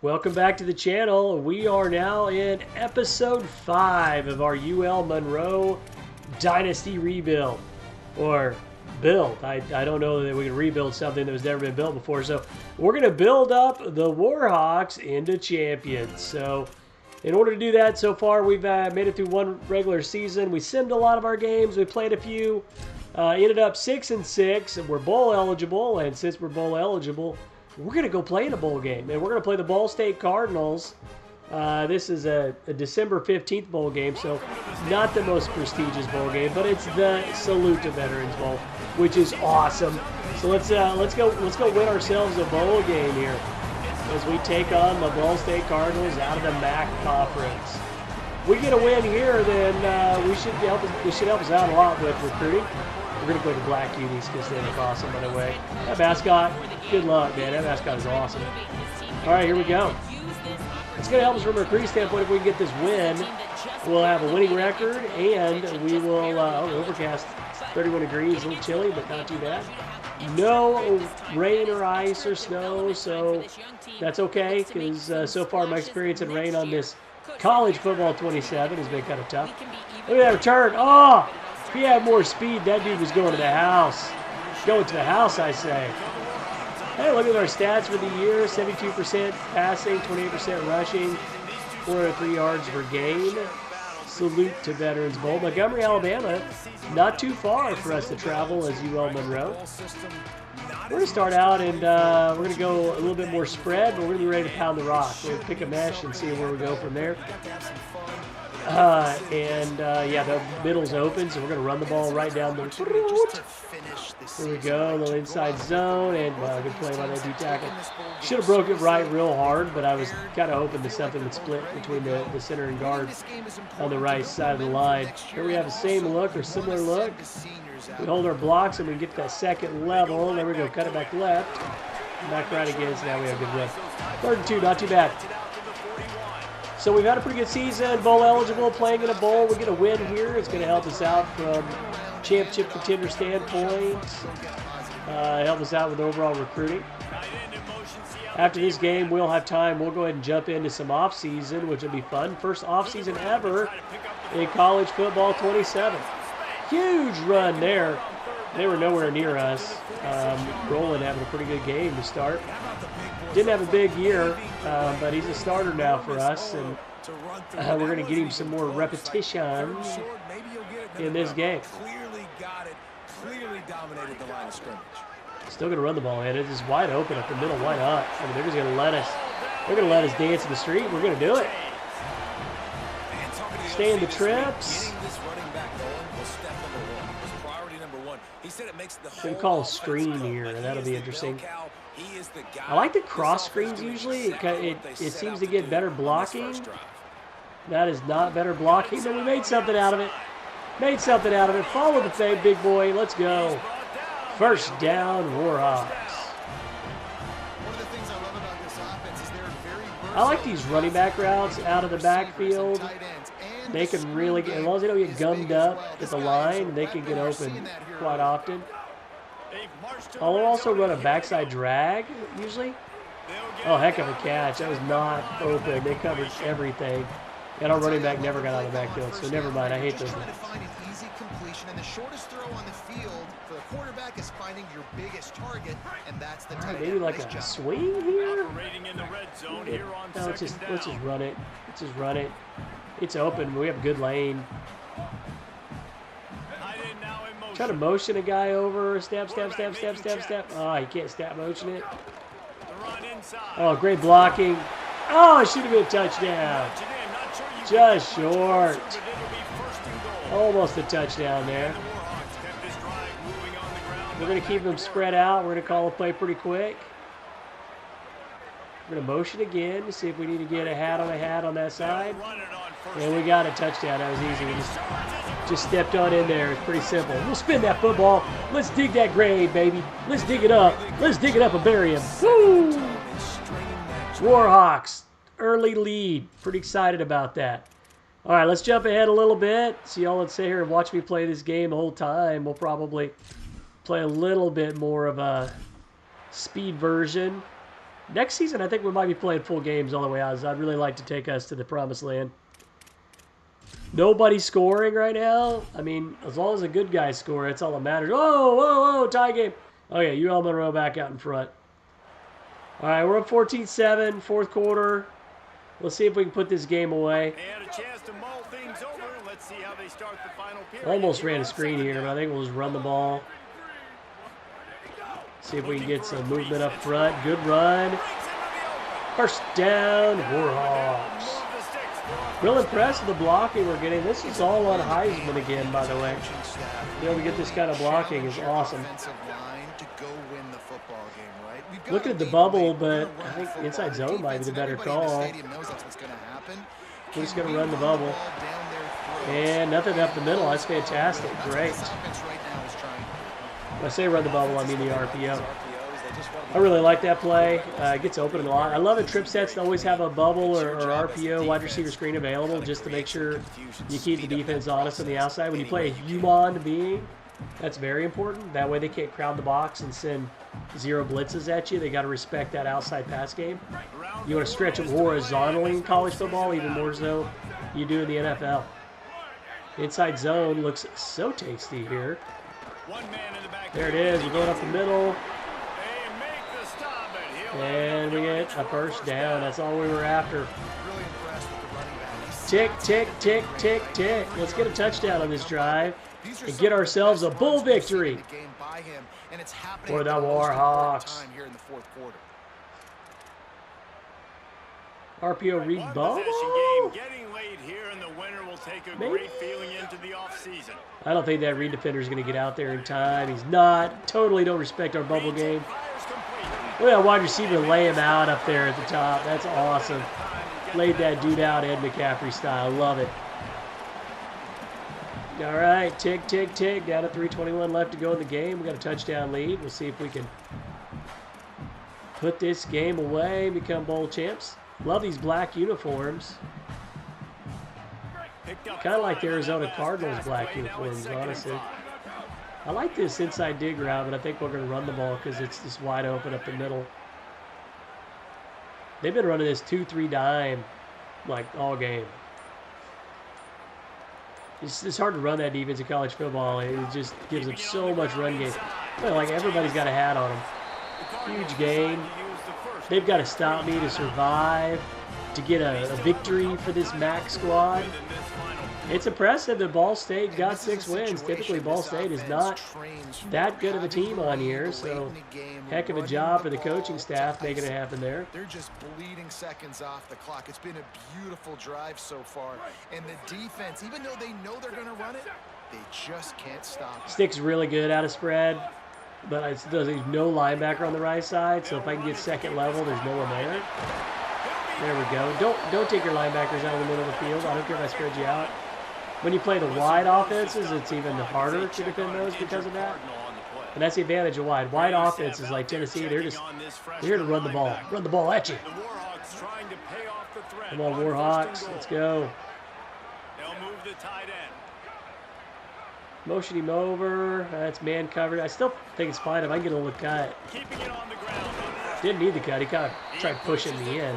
Welcome back to the channel. We are now in episode 5 of our UL Monroe Dynasty rebuild. Or build. I don't know that we can rebuild something that was never been built before. So we're going to build up the Warhawks into champions. So in order to do that, so far we've made it through one regular season. We simmed a lot of our games. We played a few. Ended up 6-6, and we're bowl eligible. And since we're bowl eligible, we're going to go play in a bowl game, and we're going to play the Ball State Cardinals. This is a December 15th bowl game, so not the most prestigious bowl game, but it's the Salute to Veterans Bowl, which is awesome. So let's go win ourselves a bowl game here as we take on the Ball State Cardinals out of the MAC conference. We get a win here, then we should help us out a lot with recruiting. We're going to go to Black Cuties because they look awesome, by the way. That mascot, good luck, man. That mascot is awesome. All right, here we go. It's going to help us from a recruiting standpoint if we can get this win. We'll have a winning record, and we will, overcast, 31 degrees, a little chilly, but not too bad. No rain or ice or snow, so that's okay, because so far my experience in rain on this college football 27 has been kind of tough. Look at that return. Oh! If he had more speed, that dude was going to the house. Going to the house, I say. Hey, look at our stats for the year. 72% passing, 28% rushing, 403 yards per game. Salute to Veterans Bowl. Montgomery, Alabama, not too far for us to travel as UL Monroe. We're going to start out, and we're going to go a little bit more spread, but we're going to be ready to pound the rock. We're going to pick a mesh and see where we go from there. Yeah, the middle's open, so we're going to run the ball right down the throat. Here we go, a little inside zone, and good play by that D tackle. Should have broke it right real hard, but I was kind of hoping that something would split between the center and guard on the right side of the line. Here we have the same look or similar look. We hold our blocks and we get to that second level. There we go, cut it back left. Back right again, so now we have a good run. 3rd and 2, not too bad. So we've had a pretty good season, bowl eligible, playing in a bowl. We get a win here. It's going to help us out from championship contender standpoint. Help us out with overall recruiting. After this game, we'll have time. We'll go ahead and jump into some off-season, which will be fun. First off-season ever in college football 27. Huge run there. They were nowhere near us. Roland having a pretty good game to start. Didn't have a big year, but he's a starter now for us, and we're going to get him some more repetition in this game. Still going to run the ball, and it is wide open up the middle. Why not? I mean, they're just going to let us. They're going to let us dance in the street. We're going to do it. Stay in the trips. Should call a screen here, and that'll be interesting. I like the cross screens usually. It seems to get better blocking. That is not better blocking, but we made something out of it. Made something out of it. Follow the fade, big boy. Let's go. First down, Warhawks. I like these running back routes out of the backfield. They can really get, as long as they don't get gummed up at the line, they can get open quite often. I'll also run a backside drag, usually. Oh, heck of a catch. That was not open. They covered everything. And our running back never got out of the backfield, so never mind. I hate those guys. Maybe like a swing here? No, let's just run it. Let's just run it. It's open. We have a good lane. Try to motion a guy over. Step. Oh, you can't step motion it. Oh, great blocking. Oh, it should have been a touchdown. Just short. Almost a touchdown there. We're going to keep them spread out. We're going to call a play pretty quick. We're going to motion again to see if we need to get a hat on that side. And we got a touchdown. That was easy. We just stepped on in there. It's pretty simple. We'll spin that football. Let's dig that grave, baby. Let's dig it up. Let's dig it up and bury him. Woo! Warhawks, early lead. Pretty excited about that. All right, let's jump ahead a little bit. So y'all would sit here and watch me play this game the whole time. We'll probably play a little bit more of a speed version. Next season, I think we might be playing full games all the way out. I'd really like to take us to the promised land. Nobody scoring right now. I mean, as long as the good guys score, that's all that matters. Whoa, whoa, whoa, tie game. Okay, UL Monroe back out in front. All right, we're up 14-7, fourth quarter. Let's see if we can put this game away. Almost ran a screen here, but I think we'll just run the ball. See if we can get some movement up front. Good run. First down, Warhawks. Real impressed with the blocking we're getting. This is all on Heisman again, by the way. Being able to get this kind of blocking is awesome. Looking at the bubble, but I think inside zone might be the better call. We're just going to run the bubble. And nothing up the middle. That's fantastic. Great. When I say run the bubble, I mean the RPO. I really like that play. It gets open a lot. I love it. Trip sets to always have a bubble or RPO wide receiver screen available just to make sure you keep the defense honest on the outside. When you play a human being, that's very important. That way they can't crowd the box and send 0 blitzes at you. They got to respect that outside pass game. You want to stretch them horizontally in college football, even more so you do in the NFL. Inside zone looks so tasty here. There it is. We're going up the middle. And we get a first down. That's all we were after. Tick, tick, tick, tick, tick. Let's get a touchdown on this drive and get ourselves a bull victory for the Warhawks. RPO read ball. I don't think that read defender is going to get out there in time. He's not. Totally don't respect our bubble game. Look at that wide receiver lay him out up there at the top. That's awesome. Laid that dude out Ed McCaffrey style. Love it. All right, tick, tick, tick. Down to 3:21 left to go in the game. We got a touchdown lead. We'll see if we can put this game away, become bowl champs. Love these black uniforms. Kind of like the Arizona Cardinals black uniforms, honestly. I like this inside dig route, but I think we're going to run the ball because it's just wide open up the middle. They've been running this 2-3 dime like all game. It's hard to run that defense in college football. It just gives them so much run game. Like everybody's got a hat on them. Huge game. They've got to stop me to survive, to get a victory for this MAC squad. It's impressive that Ball State got 6 wins. Typically, Ball State is not that good of a team on here, so heck of a job for the coaching staff making it happen there. They're just bleeding seconds off the clock. It's been a beautiful drive so far, and the defense, even though they know they're going to run it, they just can't stop it. Stick's really good out of spread, but there's no linebacker on the right side, so if I can get second level, there's no one there. There we go. Don't take your linebackers out of the middle of the field. I don't care if I spread you out. When you play the wide offenses, it's even harder to defend those because of that. And that's the advantage of wide. Wide offenses like Tennessee, they're here to run the ball. Run the ball at you. Come on, Warhawks. Let's go. Motion him over. That's man covered. I still think it's fine if I can get a little cut. Didn't need the cut. He kind of tried pushing me in.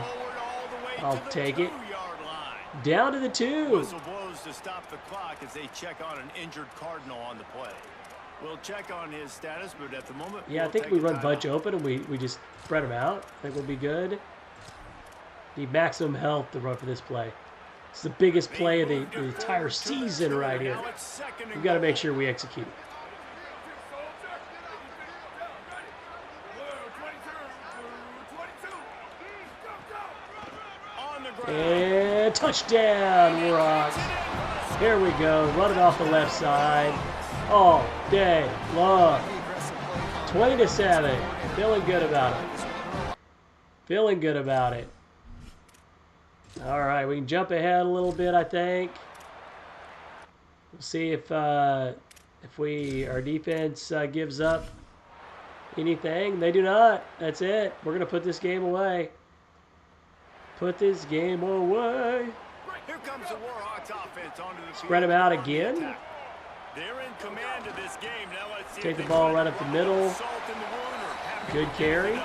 I'll take it. Down to the 2. Whistle blows to stop the clock as they check on an injured Cardinal on the play. We'll check on his status, but at the moment, yeah, I think we run bunch open and we just spread them out. I think we'll be good. Need maximum health to run for this play. It's the biggest play of the entire season right here. We've got to make sure we execute. And touchdown, Warhawks. Here we go. Run it off the left side all day long. 20-7. Feeling good about it. Feeling good about it. All right, we can jump ahead a little bit, I think. We'll see if our defense gives up anything. They do not. That's it. We're going to put this game away. Put this game away. Here comes the Warhawks offense onto the Spread them out again. They're in command of this game. Now let's see Take the ball right up the middle. Good carry.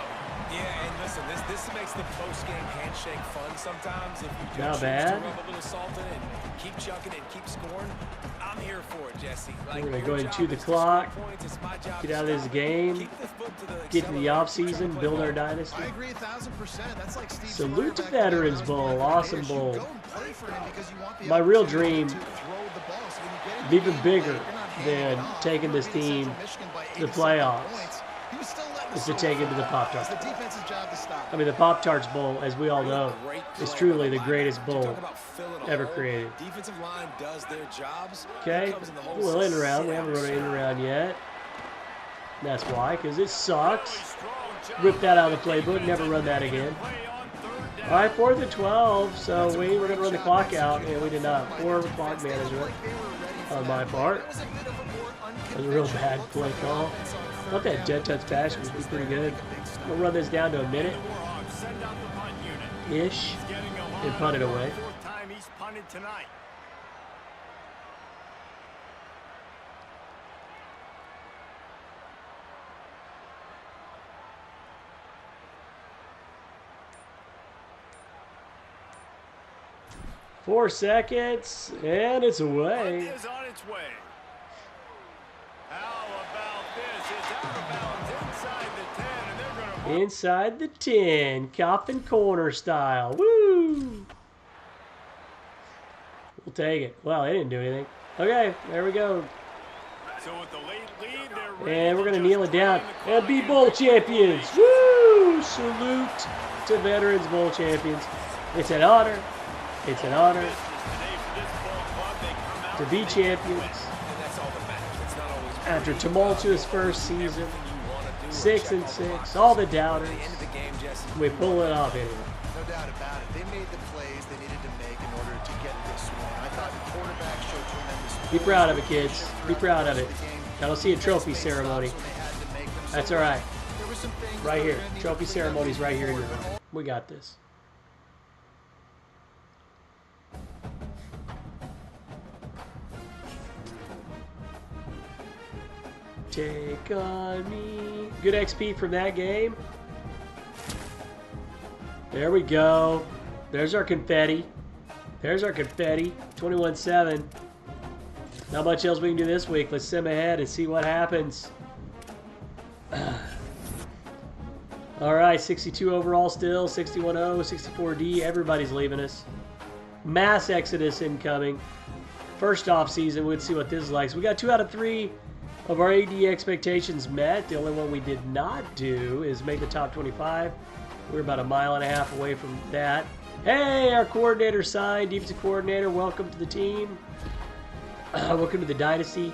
Yeah, and listen, this makes the post-game handshake fun sometimes. If you Not choose bad. to rub a little salt in it and keep chucking and keep scoring, I'm here for it, Jesse. Like, We're going to your go ahead and job chew the is to score clock, points. It's my job get to out of this stop it. game, Keep the foot to the get to the offseason, build our dynasty. I agree 1,000%. That's like Steve Salute to Smith Veterans back Bowl, in the awesome days. You bowl. go and play for him because you want the My real opportunity dream, to throw the ball. So when you get in even the game bigger late, you're not handing than it off. taking We're this beating team Central Michigan by to the 87 playoffs, points. He was still letting is us to go take it to the forward. Pop-Tarts It's the Bowl. defense's job to stop. I mean, the Pop-Tarts Bowl, as we all know, is truly the greatest bowl Talk about filling a ever hole. created. Defensive line does their jobs. Okay, It comes in the hole, well, in so around. sit We haven't out. run an in around yet. That's why, because it sucks. Really strong job. Rip that out of the playbook, never run that again. Play on third down. All right, 4th and 12, so we were going to run the clock out, and we did not. Poor clock management on my part. That was a real bad play call. I thought that jet touch pass would be pretty good. We'll run this down to a minute-ish Warhawks send out the punt unit. He's getting a and punt it away. fourth time he's punted tonight. Four seconds, and it's away. Punt is on its way. How about this? It's out of bounds inside the 10, and they're going to Inside the 10, coffin corner style. Woo! We'll take it. Well, they didn't do anything. Okay, there we go. So with the late lead, they're ready And we're to going to just kneel it down grind the and be clock bowl in. champions. Woo! Salute to Veterans Bowl champions. It's an honor. It's an honor Business today for this ball club. They come out to and be they get the win. champions And that's all that matters. It's not always after pretty. tumultuous first season. Everything you wanna do is 6 check and all the 6. boxes. All the At doubters. the end of the game, Jesse, We pull it off anyway. No doubt about it. They made the plays they needed to make in order to get this win. I thought the quarterback showed tremendous. Be proud of it, kids. Be proud of it. I don't see a trophy ceremony. That's all right. Right here. Trophy ceremony's right here in your room. We got this. Take on me. Good XP from that game. There we go. There's our confetti. There's our confetti. 21-7. Not much else we can do this week. Let's sim ahead and see what happens. All right, 62 overall still, 61-0, 64D. Everybody's leaving us. Mass exodus incoming. First off season, we'll see what this is like. So we got 2 out of 3 of our AD expectations met. The only one we did not do is make the top 25. We're about a mile and a half away from that. Hey, our coordinator signed. Defensive coordinator, welcome to the team. Welcome to the Dynasty.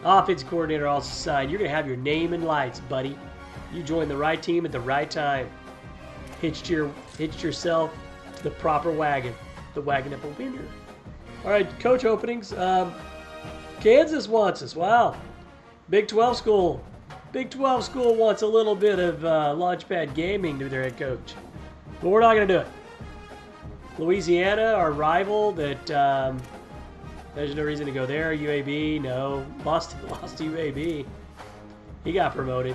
Offensive coordinator also signed. You're going to have your name in lights, buddy. You joined the right team at the right time. Hitched yourself to the proper wagon. The wagon of a winner. All right, coach openings. Kansas wants us. Wow. Big 12 school. Big 12 school wants a little bit of Launchpad Gaming to their head coach. But we're not going to do it. Louisiana, our rival, that there's no reason to go there. UAB, no. Lost to UAB. He got promoted.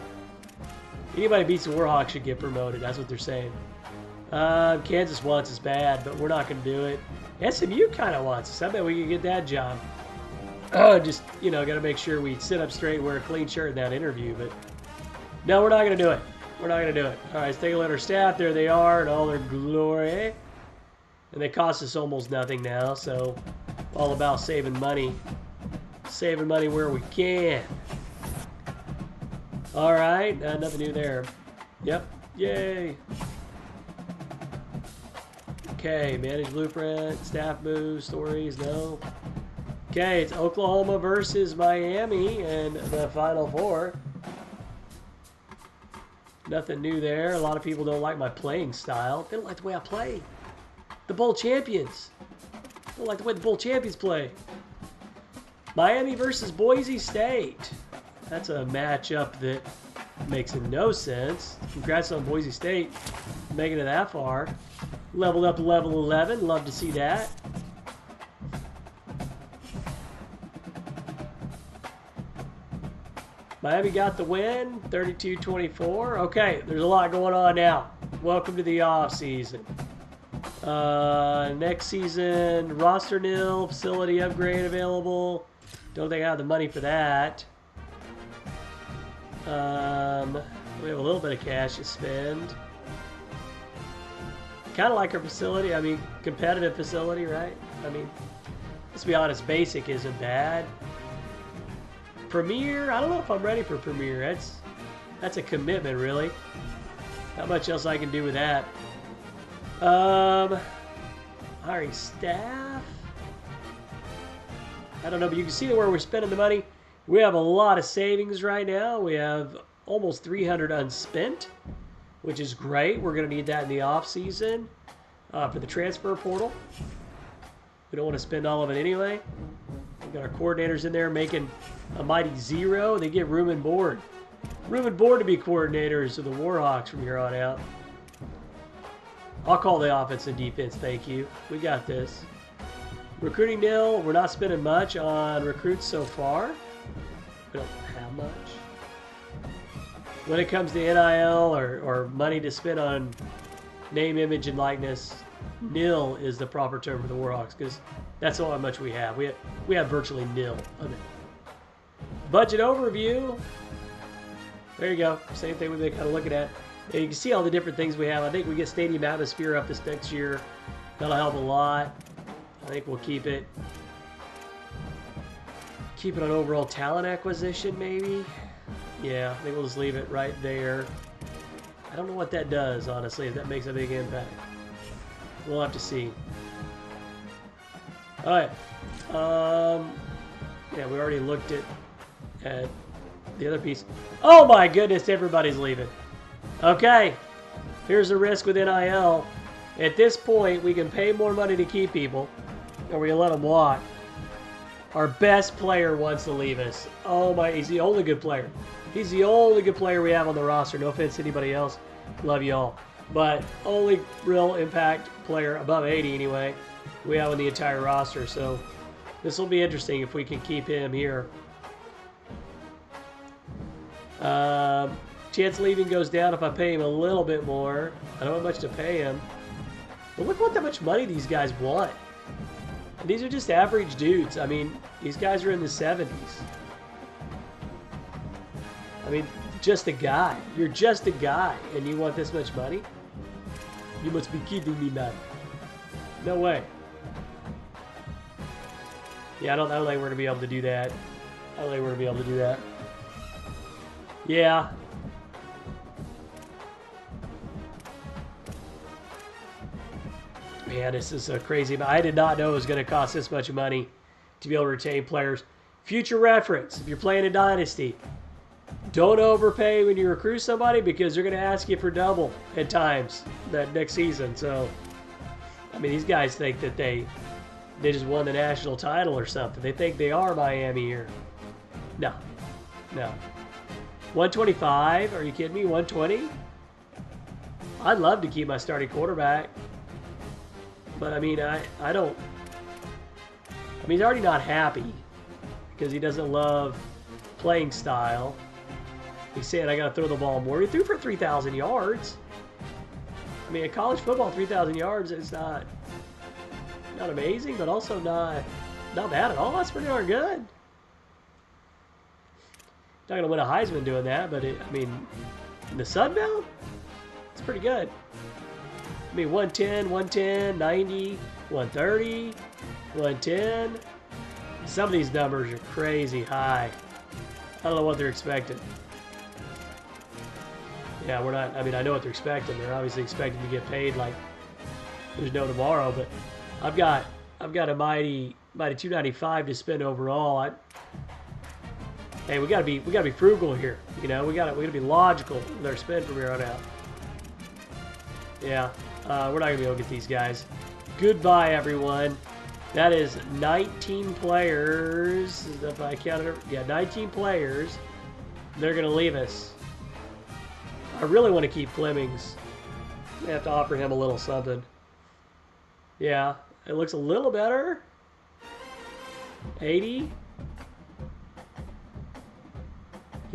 Anybody beats the Warhawks should get promoted. That's what they're saying. Kansas wants us bad, but we're not going to do it. SMU kind of wants us. I bet we can get that job. Just, you know, got to make sure we sit up straight and wear a clean shirt in that interview. But no, we're not going to do it. We're not going to do it. All right, let's take a look at our staff. There they are in all their glory. And they cost us almost nothing now, so all about saving money. Saving money where we can. All right, nothing new there. Yep, yay. Okay, manage blueprint, staff moves, stories, no. Okay, it's Oklahoma versus Miami in the Final Four. Nothing new there. A lot of people don't like my playing style. They don't like the way I play. The bowl champions. They don't like the way the bowl champions play. Miami versus Boise State. That's a matchup that makes no sense. Congrats on Boise State making it that far. Leveled up to level 11. Love to see that. Miami got the win, 32-24. Okay, there's a lot going on now. Welcome to the off season. Next season, roster nil, facility upgrade available. Don't think I have the money for that. We have a little bit of cash to spend. Kind of like our facility. I mean, competitive facility, right? I mean, let's be honest, basic isn't bad. Premier, I don't know if I'm ready for Premier. That's a commitment, really. Not much else I can do with that. Hiring staff. I don't know, but you can see where we're spending the money. We have a lot of savings right now. We have almost 300 unspent, which is great. We're going to need that in the off season for the transfer portal. We don't want to spend all of it anyway. We've got our coordinators in there making a mighty zero. They get room and board. Room and board to be coordinators of the Warhawks from here on out. I'll call the offense and defense, thank you. We got this. Recruiting nil. We're not spending much on recruits so far. We don't have much. When it comes to NIL or money to spend on name, image, and likeness, nil is the proper term for the Warhawks because that's all how much we have. We have virtually nil of it. Budget overview. There you go. Same thing we've been kind of looking at. And you can see all the different things we have. I think we get stadium atmosphere up this next year. That'll help a lot. I think we'll keep it. Keep it on overall talent acquisition, maybe. Yeah, I think we'll just leave it right there. I don't know what that does, honestly, if that makes a big impact. We'll have to see. All right. Yeah, we already looked at the other piece. Oh my goodness, everybody's leaving. Okay, here's the risk with NIL. At this point, we can pay more money to keep people, or we let them walk. Our best player wants to leave us. Oh my, he's the only good player. He's the only good player we have on the roster. No offense to anybody else. Love you all. But only real impact player, above 80 anyway, we have on the entire roster. So this will be interesting if we can keep him here. Chance leaving goes down if I pay him a little bit more. I don't have much to pay him. But look what much money these guys want. And these are just average dudes. I mean, these guys are in the 70s. I mean, just a guy. You're just a guy, and you want this much money? You must be kidding me, man. No way. Yeah, I don't think we're going to be able to do that. I don't think we're going to be able to do that. Yeah. Man, this is crazy. I did not know it was going to cost this much money to be able to retain players. Future reference, if you're playing a dynasty, don't overpay when you recruit somebody because they're going to ask you for double at times that next season. So, I mean, these guys think that they just won the national title or something. They think they are Miami here. No. No. 125? Are you kidding me? 120? I'd love to keep my starting quarterback. But, I mean, I don't... I mean, he's already not happy because he doesn't love playing style. He's saying, I got to throw the ball more. He threw for 3,000 yards. I mean, in college football, 3,000 yards is not amazing, but also not bad at all. That's pretty darn good. Not going to win a Heisman doing that, but, I mean, in the Sun Belt, it's pretty good. I mean, 110, 110, 90, 130, 110. Some of these numbers are crazy high. I don't know what they're expecting. Yeah, we're not, I mean, I know what they're expecting. They're obviously expecting to get paid like there's no tomorrow, but I've got a mighty 295 to spend overall. Hey, we gotta be frugal here. You know, we gotta be logical with our spend from here on out. Yeah, we're not gonna be able to get these guys. Goodbye, everyone. That is 19 players. If I counted it, yeah, 19 players. They're gonna leave us. I really want to keep Flemings. I have to offer him a little something. Yeah, it looks a little better. 80.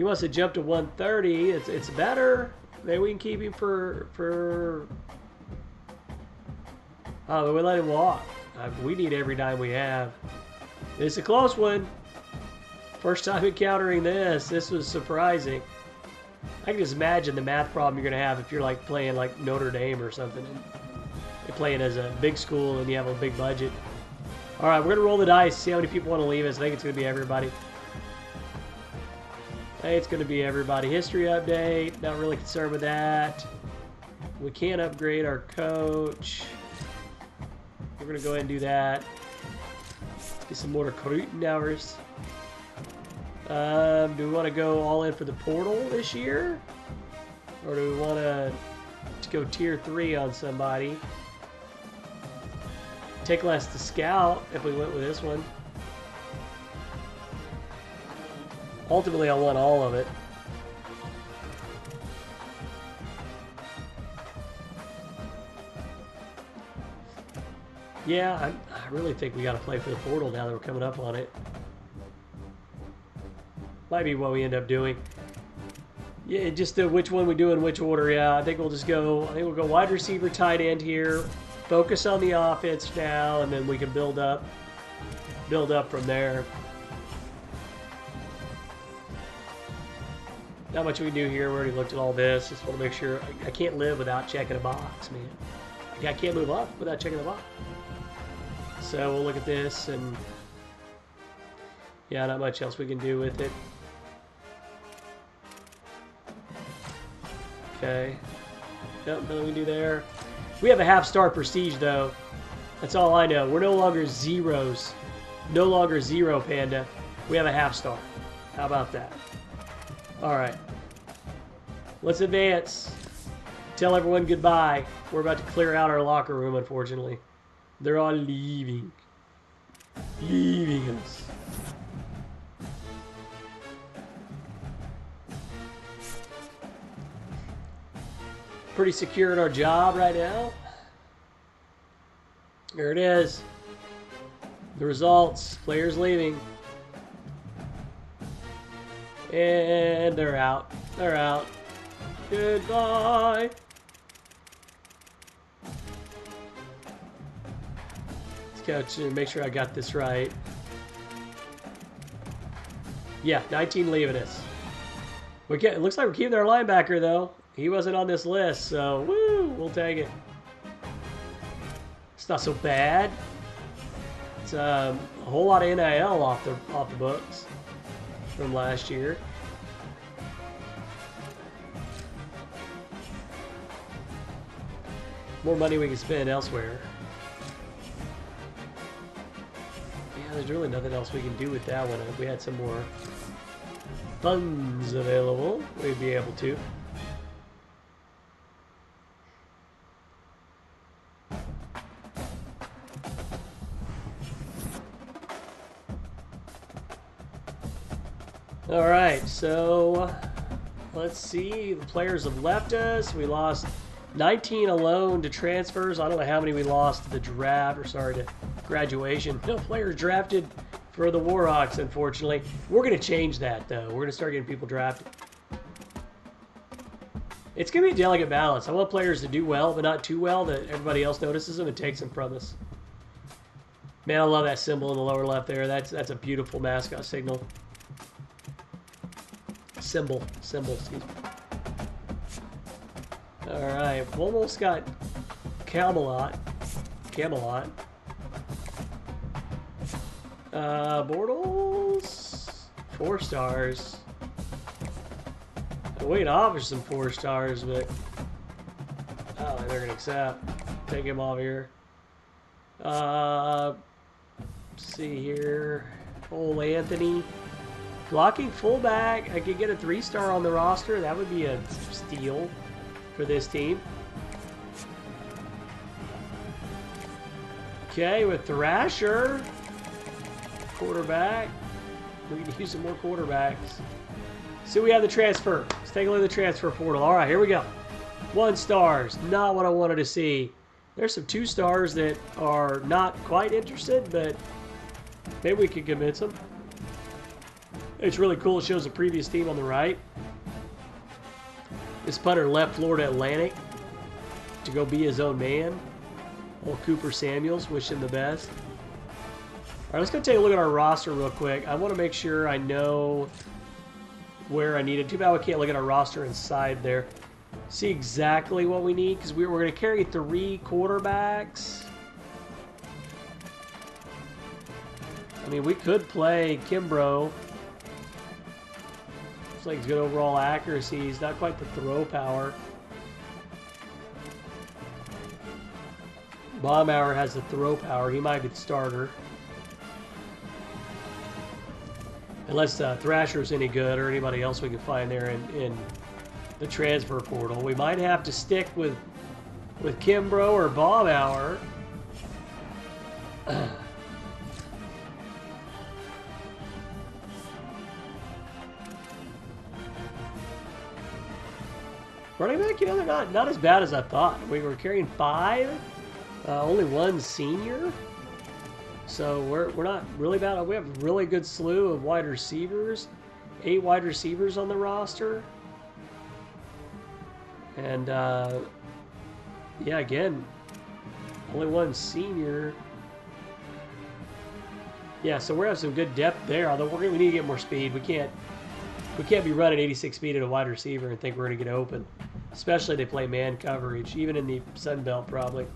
He wants to jump to 130. It's better. Maybe we can keep him for. Oh, we let him walk. We need every dime we have. It's a close one. First time encountering this. This was surprising. I can just imagine the math problem you're gonna have if you're like playing like Notre Dame or something. You're playing as a big school and you have a big budget. All right, we're gonna roll the dice. See how many people want to leave us. I think it's gonna be everybody. Hey, it's going to be everybody. History update. Not really concerned with that. We can't upgrade our coach. We're going to go ahead and do that. Get some more recruiting hours. Do we want to go all in for the portal this year? Or do we want to go tier 3 on somebody? Take less to scout if we went with this one. Ultimately, I want all of it. Yeah, I really think we got to play for the portal now that we're coming up on it. Might be what we end up doing. Yeah, just which one we do in which order. Yeah, I think we'll just go. I think we'll go wide receiver, tight end here. Focus on the offense now, and then we can build up from there. Not much we can do here. We already looked at all this. Just want to make sure. I can't live without checking a box, man. I can't move up without checking a box. So we'll look at this, and yeah, not much else we can do with it. Okay. Nope, nothing we can do there. We have a half-star prestige, though. That's all I know. We're no longer zeros. No longer zero, Panda. We have a half-star. How about that? All right. Let's advance. Tell everyone goodbye. We're about to clear out our locker room, unfortunately. They're all leaving. Leaving us. Pretty secure in our job right now. There it is. The results. Players leaving. And they're out. They're out. Goodbye. Let's go to make sure I got this right. Yeah, 19 leaving us. It looks like we're keeping our linebacker, though. He wasn't on this list, so woo, we'll take it. It's not so bad. It's a whole lot of NIL off the books from last year. More money we can spend elsewhere. Yeah, there's really nothing else we can do with that one. If we had some more funds available, we'd be able to. All right, so let's see. The players have left us. We lost 19 alone to transfers. I don't know how many we lost to the draft, or sorry, to graduation. No players drafted for the Warhawks, unfortunately. We're going to change that, though. We're going to start getting people drafted. It's going to be a delicate balance. I want players to do well, but not too well that everybody else notices them and takes them from us. Man, I love that symbol in the lower left there. That's a beautiful mascot signal. Symbol, excuse me. All right, almost got Camelot. Bortles, 4 stars. I'm waiting to offer some 4 stars, but oh, they're gonna accept. Take him off here. Let's see here. Old Anthony. Blocking fullback. I could get a 3-star on the roster. That would be a steal for this team. Okay, with Thrasher. Quarterback. We can use some more quarterbacks. So we have the transfer. Let's take a look at the transfer portal. All right, here we go. 1 stars. Not what I wanted to see. There's some 2 stars that are not quite interested, but maybe we could convince them. It's really cool. It shows the previous team on the right. This punter left Florida Atlantic to go be his own man. Old Cooper Samuels, wish him the best. All right, let's go take a look at our roster real quick. I want to make sure I know where I need it. Too bad we can't look at our roster inside there. See exactly what we need, because we're going to carry 3 quarterbacks. I mean, we could play Kimbrough. Looks like he's good overall accuracy. He's not quite the throw power. Baumauer has the throw power. He might be the starter. Unless Thrasher's any good or anybody else we can find there in the transfer portal. We might have to stick with Kimbrough or Baumauer. Running back, you know, they're not as bad as I thought. We were carrying 5, only 1 senior. So we're not really bad. We have a really good slew of wide receivers. 8 wide receivers on the roster. And, yeah, again, only 1 senior. Yeah, so we're having some good depth there, although we need to get more speed. We can't be running 86 speed at a wide receiver and think we're going to get open. Especially if they play man coverage, even in the Sun Belt probably.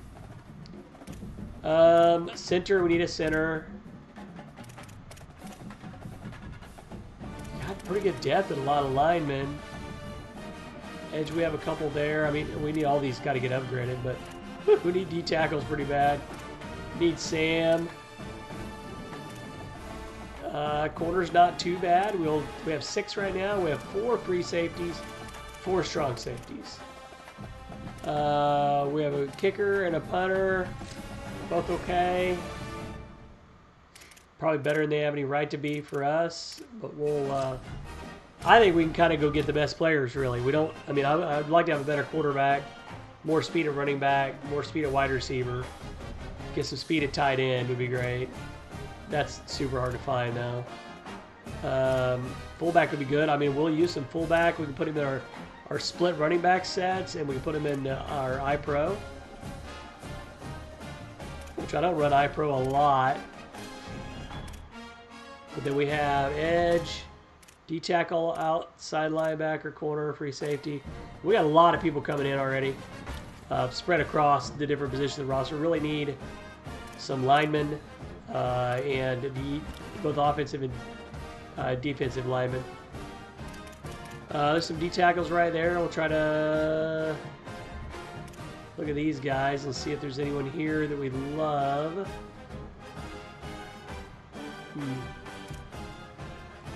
Center, we need a center. Got pretty good depth and a lot of linemen. Edge, we have a couple there. I mean, we need all these got to get upgraded, but we need D tackles pretty bad. Need Sam. Corner's not too bad. We have 6 right now. We have 4 free safeties, 4 strong safeties. We have a kicker and a punter. Both okay. Probably better than they have any right to be for us. But we'll... I think we can kind of go get the best players, really. We don't... I mean, I'd like to have a better quarterback. More speed at running back. More speed at wide receiver. Get some speed at tight end would be great. That's super hard to find now. Fullback would be good. I mean, we'll use some fullback. We can put him in our split running back sets, and we can put him in our iPro. Which I don't run iPro a lot. But then we have edge, D-tackle, outside linebacker, corner, free safety. We got a lot of people coming in already. Spread across the different positions of the roster. Really need some linemen and both offensive and defensive linemen. There's some D-tackles right there. We'll try to look at these guys and see if there's anyone here that we love.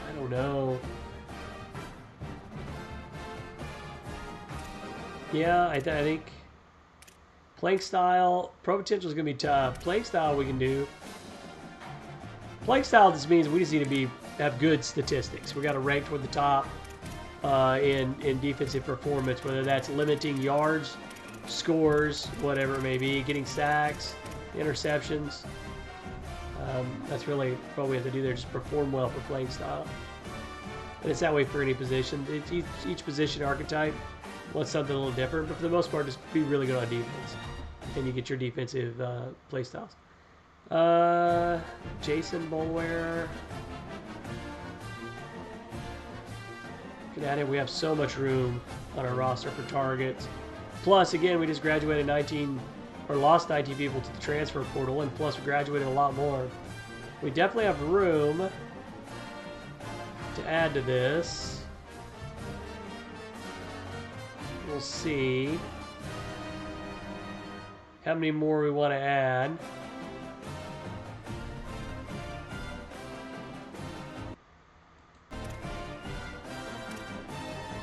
I don't know. Yeah, I think playing style, pro potential is going to be tough. Playing style we can do. Playing style just means we just need to have good statistics. We got to rank toward the top in defensive performance, whether that's limiting yards, scores, whatever it may be, getting sacks, interceptions. That's really what we have to do there, just perform well for playing style. And it's that way for any position. Each position archetype wants something a little different, but for the most part, just be really good on defense. And you get your defensive play styles. Jason Bolware. Looking at it, we have so much room on our roster for targets. Plus, again, we just graduated 19, or lost 19 people to the transfer portal, and plus we graduated a lot more. We definitely have room to add to this. We'll see how many more we want to add.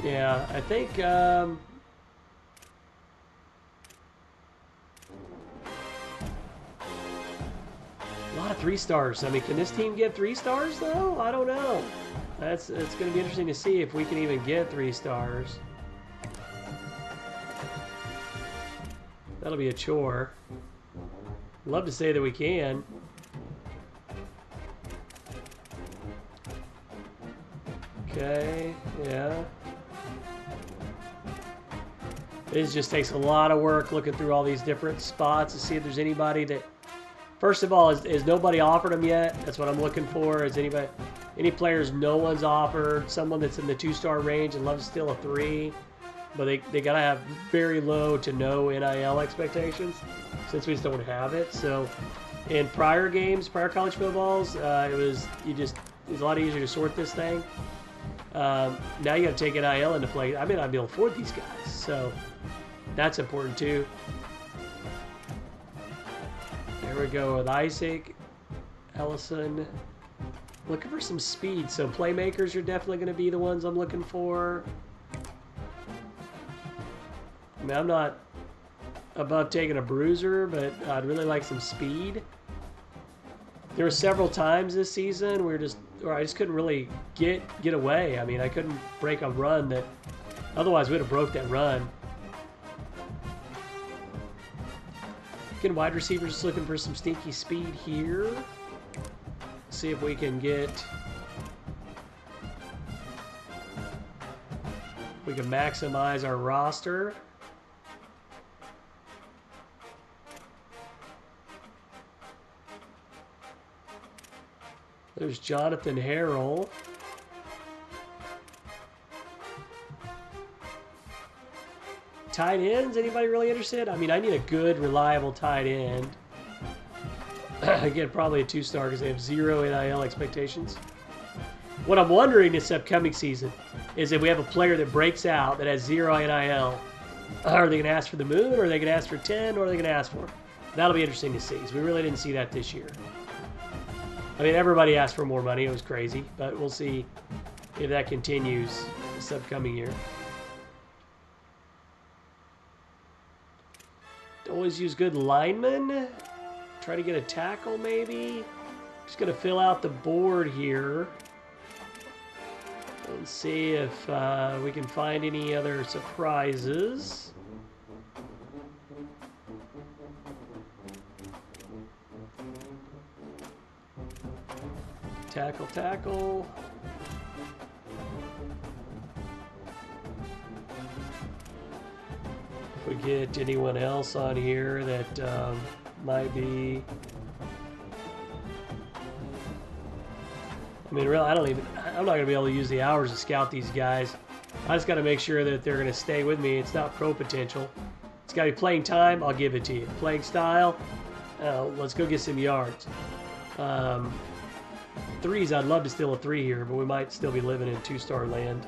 Yeah, I think a lot of 3 stars. I mean, can this team get 3 stars though? I don't know. It's going to be interesting to see if we can even get 3 stars. That'll be a chore. Love to say that we can. Okay, yeah. It just takes a lot of work looking through all these different spots to see if there's anybody that... First of all, is nobody offered them yet? That's what I'm looking for. Is anybody... Any players no one's offered? Someone that's in the 2-star range and loves to steal a 3. But they got to have very low to no NIL expectations since we just don't have it. So in prior games, prior college footballs, it was a lot easier to sort this thing. Now you got to take NIL into play. I may not be able to afford these guys, so that's important too. There we go with Isaac, Ellison. Looking for some speed, so playmakers are definitely going to be the ones I'm looking for. I mean, I'm not above taking a bruiser, but I'd really like some speed. There were several times this season where I just couldn't really get away. I mean, I couldn't break a run that otherwise we'd have broke that run. Again, wide receivers just looking for some stinky speed here. See if we can maximize our roster. There's Jonathan Harrell. Tight ends, anybody really interested? I mean, I need a good, reliable tight end. Again, probably a 2-star because they have 0 NIL expectations. What I'm wondering this upcoming season is if we have a player that breaks out that has 0 NIL, are they going to ask for the moon, or are they going to ask for 10, or are they going to ask for? That'll be interesting to see, because we really didn't see that this year. I mean, everybody asked for more money. It was crazy, but we'll see if that continues this upcoming year. Always use good linemen. Try to get a tackle, maybe. Just going to fill out the board here and see if we can find any other surprises. Tackle. If we get anyone else on here that might be... I mean, really, I'm not going to be able to use the hours to scout these guys. I just got to make sure that they're going to stay with me. It's not pro potential. It's got to be playing time. I'll give it to you. Playing style. Let's go get some yards. Threes, I'd love to steal a 3 here, but we might still be living in 2-star land.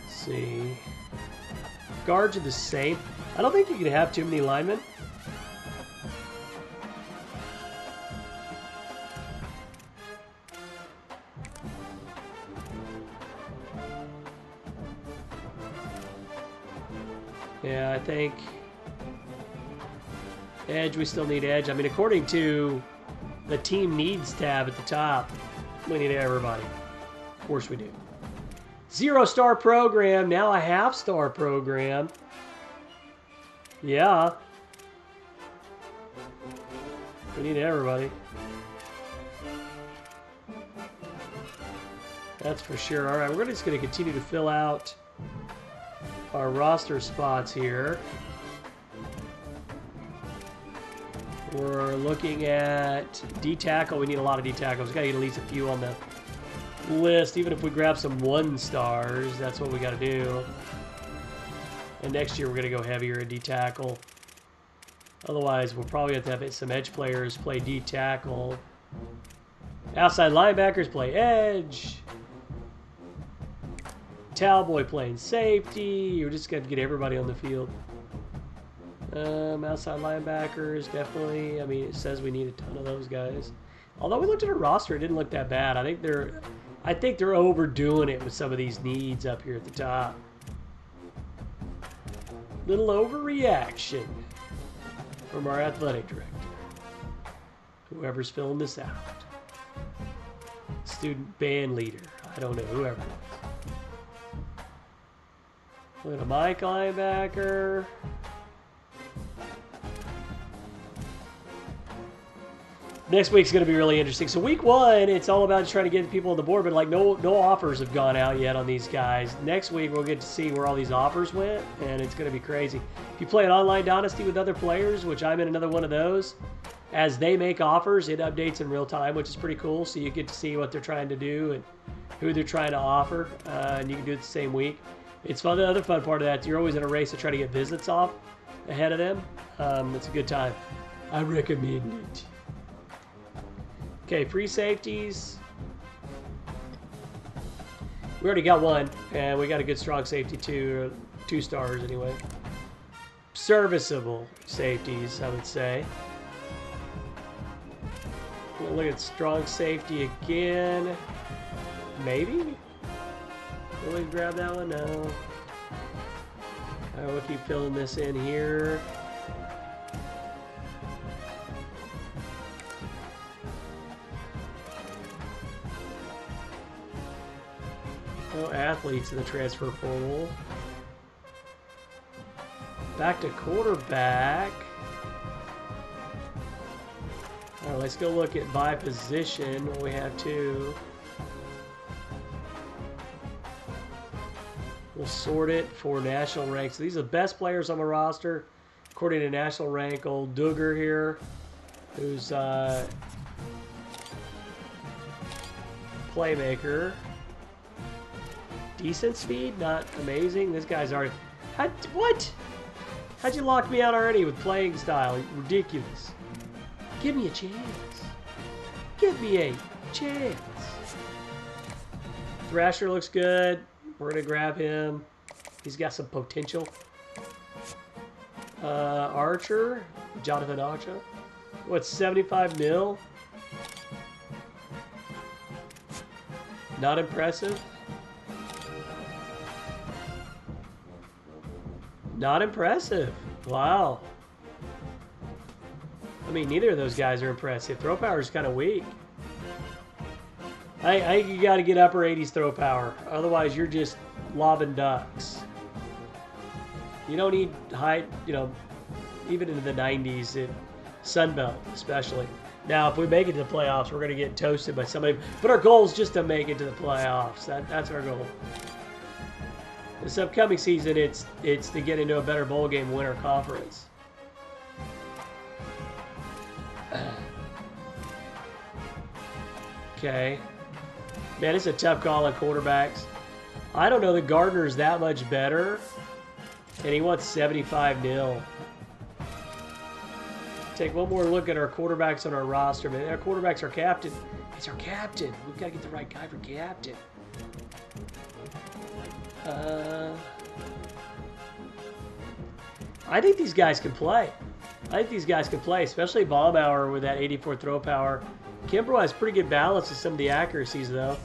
Let's see. Guards are the same. I don't think you can have too many linemen. Yeah, I think edge, we still need edge. I mean, according to the team needs tab at the top, we need everybody. Of course we do. 0-star program, now a half-star program. Yeah. We need everybody. That's for sure. All right, we're just going to continue to fill out our roster spots here. We're looking at D-tackle. We need a lot of D-tackles. We've got to get at least a few on the list. Even if we grab some 1-stars, that's what we got to do. And next year we're going to go heavier in D-tackle. Otherwise, we'll probably have to have some edge players play D-tackle. Outside linebackers play edge. Talboy playing safety. You're just going to get everybody on the field. Outside linebackers, definitely. I mean, it says we need a ton of those guys. Although we looked at our roster, it didn't look that bad. I think they're overdoing it with some of these needs up here at the top. Little overreaction from our athletic director. Whoever's filling this out. Student band leader. I don't know, whoever. Look at a Mike linebacker. Next week's going to be really interesting. So week 1, it's all about trying to get people on the board, but like no offers have gone out yet on these guys. Next week we'll get to see where all these offers went, and it's going to be crazy. If you play an online Dynasty with other players, which I'm in another one of those, as they make offers, it updates in real time, which is pretty cool. So you get to see what they're trying to do and who they're trying to offer, and you can do it the same week. It's fun. The other fun part of that, you're always in a race to try to get visits off ahead of them. It's a good time. I recommend it. Okay, free safeties. We already got one, and we got a good strong safety too. 2 stars anyway. Serviceable safeties, I would say. We'll look at strong safety again. Maybe? Will we grab that one? No. Alright, we'll keep filling this in here. No athletes in the transfer portal. Back to quarterback. All right, let's go look at by position. We have 2. We'll sort it for national rank. So these are the best players on the roster according to national rank. Old Duggar here, who's playmaker. Decent speed, not amazing. This guy's already... What? How'd you lock me out already with playing style? Ridiculous. Give me a chance. Give me a chance. Thrasher looks good. We're going to grab him. He's got some potential. Archer. Jonathan Archer. What's 75 mil? Not impressive. Not impressive. Wow. I mean, neither of those guys are impressive. Throw power is kind of weak. I think you got to get upper 80s throw power. Otherwise, you're just lobbing ducks. You don't need high, you know, even into the 90s, in Sunbelt especially. Now, if we make it to the playoffs, we're going to get toasted by somebody. But our goal is just to make it to the playoffs. That's our goal. This upcoming season, it's to get into a better bowl game, win our conference. Okay. Man, it's a tough call on quarterbacks. I don't know that Gardner's that much better. And he wants 75 nil. Take one more look at our quarterbacks on our roster. Man, our quarterback's our captain. He's our captain. We've got to get the right guy for captain. I think these guys can play. I think these guys can play, especially Baumauer with that 84 throw power. Kimbrough has pretty good balance with some of the accuracies, though.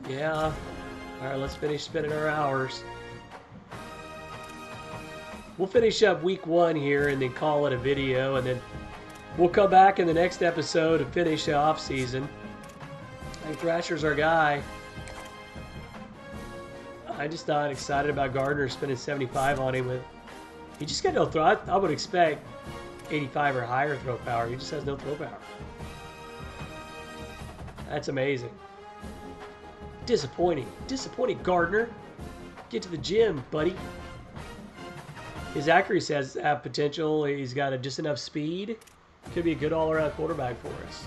Yeah. All right, let's finish spending our hours. We'll finish up week 1 here and then call it a video, and then we'll come back in the next episode to finish the off season. I think Thrasher's our guy. I'm just not excited about Gardner spending 75 on him. He just got no throw. I would expect 85 or higher throw power. He just has no throw power. That's amazing. Disappointing. Disappointing, Gardner. Get to the gym, buddy. His accuracy has potential. He's got just enough speed. Could be a good all-around quarterback for us.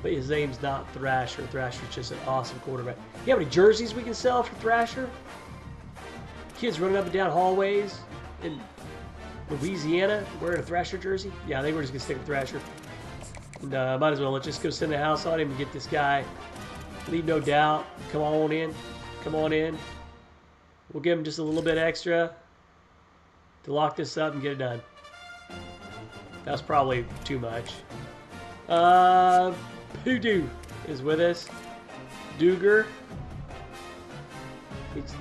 But his name's not Thrasher. Thrasher's just an awesome quarterback. You know how many jerseys we can sell for Thrasher? Kids running up and down hallways in Louisiana wearing a Thrasher jersey? Yeah, I think we're just going to stick with Thrasher. And might as well. Let's just go send the house on him and get this guy. Leave no doubt. Come on in. Come on in. We'll give him just a little bit extra to lock this up and get it done. That's probably too much. Hoodoo is with us. Duggar.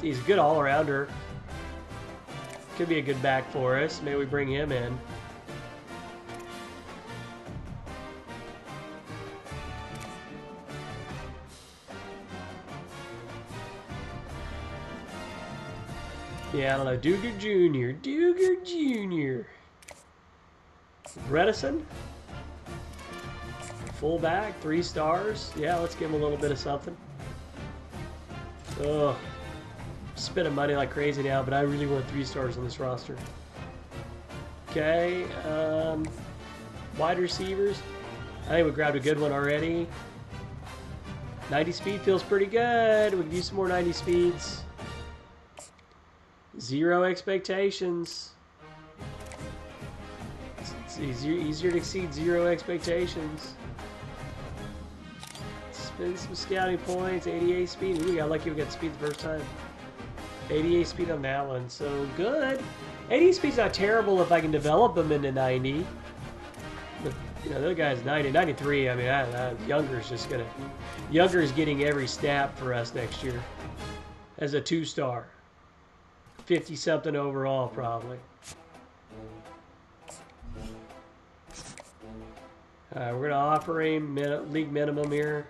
He's a good all-arounder. Could be a good back for us. Maybe we bring him in. Yeah, I don't know. Duger Jr. Duger Jr. Bredesen. Fullback, 3 stars. Yeah, let's give him a little bit of something. Ugh. Spending money like crazy now, but I really want 3 stars on this roster. Okay. Wide receivers. I think we grabbed a good one already. 90 speed feels pretty good. We could use some more 90 speeds. 0 expectations. It's easier to exceed 0 expectations. Spend some scouting points. 88 speed. Ooh, we got lucky we got speed the first time. 88 speed on that one. So good. 80 speed's not terrible if I can develop them into 90. But, you know, the other guy's 90. 93, I mean, Younger's just going to... Younger's getting every stat for us next year. As a 2-star. 50-something overall, probably. We're going to offer him league minimum here.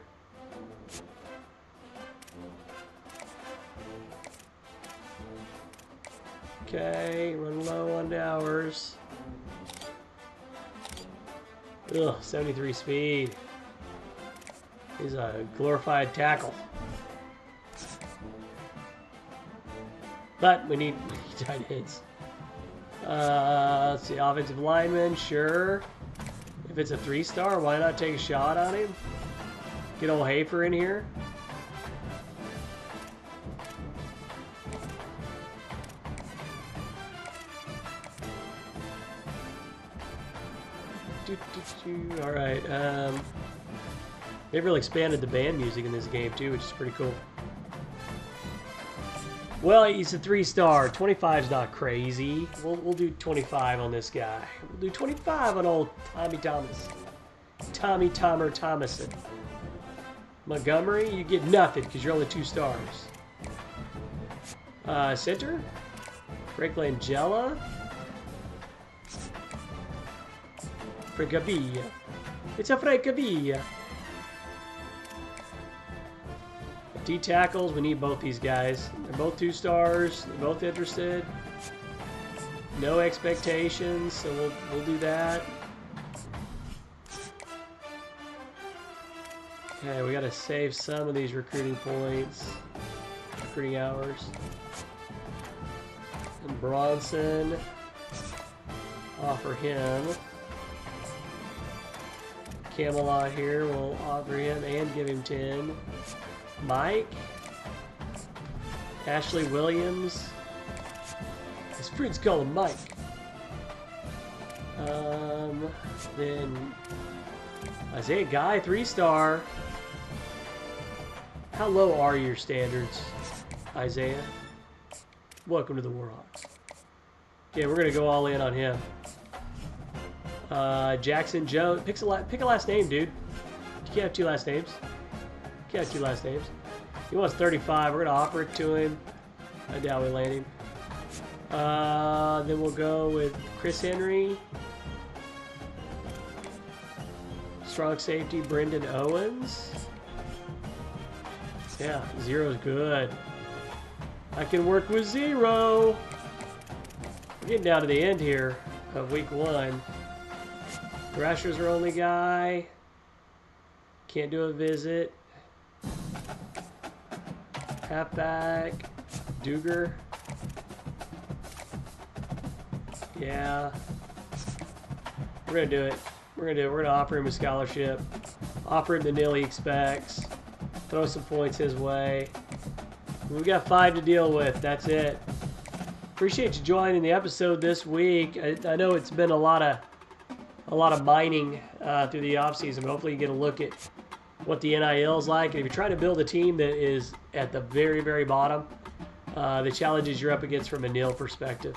Okay, run low on hours. Ugh, 73 speed. He's a glorified tackle. But we need tight ends. Let's see, offensive lineman, sure. If it's a 3-star, why not take a shot on him? Get old Hafer in here. All right. They've really expanded the band music in this game too, which is pretty cool. Well, he's a 3-star. 25's not crazy. We'll do 25 on this guy. We'll do 25 on old Tommy Thomas. Tommy Tomer Thomason. Montgomery, you get nothing because you're only 2 stars. Center. Frank Langella. Francavilla. It's a Francavilla. D tackles, we need both these guys. They're both 2 stars. They're both interested. No expectations, so we'll do that. Okay, we gotta save some of these recruiting points. Recruiting hours. And Bronson. Offer him. Camelot here, we'll offer him and give him 10. Mike. Ashley Williams. His friends call him Mike. Then Isaiah Guy, 3-star. How low are your standards, Isaiah? Welcome to the Warhawks. Okay, we're gonna go all in on him. Jackson Jones. Pick a last name, dude. You can't have 2 last names. You can't have 2 last names. He wants 35. We're gonna offer it to him. I doubt we land him. Then we'll go with Chris Henry. Strong safety, Brendan Owens. Yeah, 0's good. I can work with 0. We're getting down to the end here of week 1. Thrasher's our only guy. Can't do a visit. Halfback. Duger. Yeah. We're gonna do it. We're gonna offer him a scholarship. Offer him the nil he expects. Throw some points his way. We got 5 to deal with. That's it. Appreciate you joining the episode this week. I know it's been a lot of mining through the offseason, but hopefully you get a look at what the NIL is like. And if you're trying to build a team that is at the very, very bottom, the challenges you're up against from a nil perspective.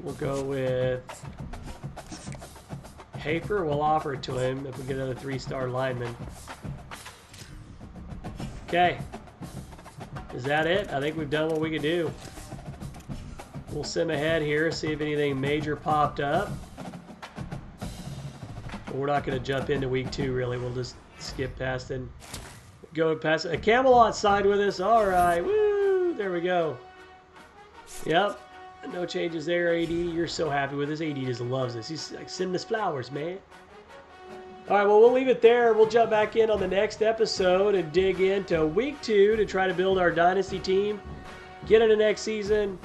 We'll go with Hafer. We'll offer it to him if we get another 3-star lineman. Okay. Is that it? I think we've done what we could do. We'll sim ahead here, see if anything major popped up. We're not going to jump into week 2, really. We'll just skip past and go past it. A Camelot signed with us. All right. Woo! There we go. Yep. No changes there, AD. You're so happy with this. AD just loves this. He's like, sending us flowers, man. All right, well, we'll leave it there. We'll jump back in on the next episode and dig into week 2 to try to build our dynasty team, get into next season,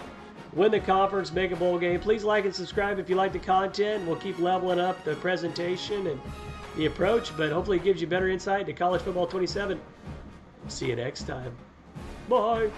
win the conference, make a bowl game. Please like and subscribe if you like the content. We'll keep leveling up the presentation and the approach, but hopefully it gives you better insight into College Football 27. See you next time. Bye.